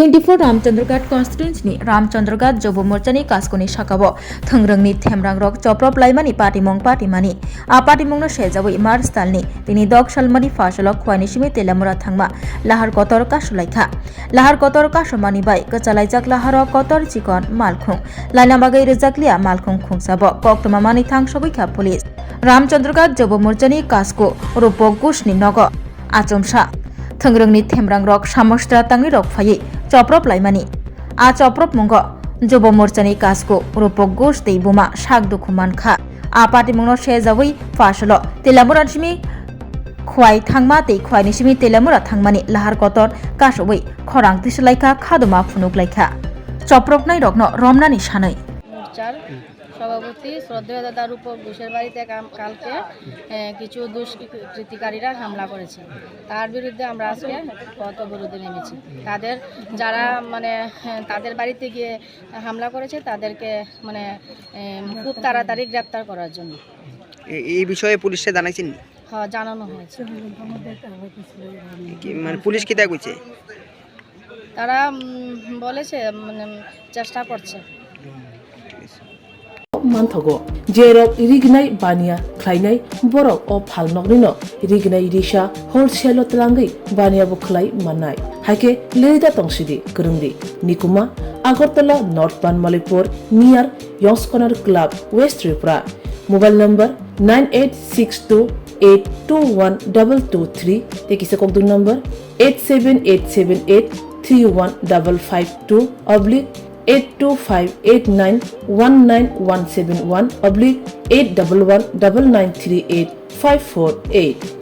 24 रामचंद्रगढ़ कॉन्स्टिट्यून्सनी रामचंद्रगढ़ जब मोर्चानी कास्कोनी शाखाबो थंग्रंगनी थेमरांग्रक चप्रप लाइमानी पार्टीमंग पार्टीमानी आ पार्टीमंगनो शेजावै मार्च तालनी तिनी दग सालमानी फासलक खवानिसिमी तेलामुरा थांगमा लाहार कतर कासमानी बाय कचालाइजाक लाहार कतर चिकन मालखुं लाइनामागै रोजाकलिया मालखुं खुंसाबो कक्तमामानी थांसबैखा पुलिस रामचंद्रगढ़ जब मोर्चानी कास्को रूपक गुशनी नग आचमसा थंग्रंगनी थेमरांग्रक सामस्त्रा तांगनि रक फायै चप्रप लाइमानी आ चप्रप मंग जब मोर्चानी कास्को रूपक गुश दै बुमा साग दुखुमान खा आ पार्टी मंगनो शेजावै फासलो तेलामुरासिमी खवाय थांगमा दै खवायनिसिमी तेलामुरा थांगमानि लाहार कतर कासबै खरां दिसलाइखा खादमा फुनुकलाइखा चप्रप नाय रकनो रमनानि सानै সভাপতি শ্রদ্ধেয় দাদা রূপক ঘোষের বাড়িতে কালকে কিছু দুষ্কৃতিকারীরা হামলা করেছে। তার বিরুদ্ধে আমরা আজকে পথ অবরোধে নেমেছি। তাদের যারা তাদের বাড়িতে গিয়ে হামলা করেছে তাদেরকে খুব তাড়াতাড়ি গ্রেপ্তার করার জন্য। এই বিষয়ে পুলিশে জানাইছেন? হ্যাঁ, জানানো হয়েছে। পুলিশ কি তা কইছে? তারা বলেছে চেষ্টা করছে। मानथगो जेरक रिगनाय बानिया ख्लायनाय बरक अ फालनगनिनो रिगनाय रिसा होलसेल तलांगै बानिया बखलाय माननाय हाके लेदा तंसिदि गरुंगदि निकुमा आगरतला नॉर्थ बानमालीपुर नियर यंगस्कनर club west Tripura mobile number 9862821223 तेकिसे कोकदुन नंबर 87878831552 82589191171 /8119938 548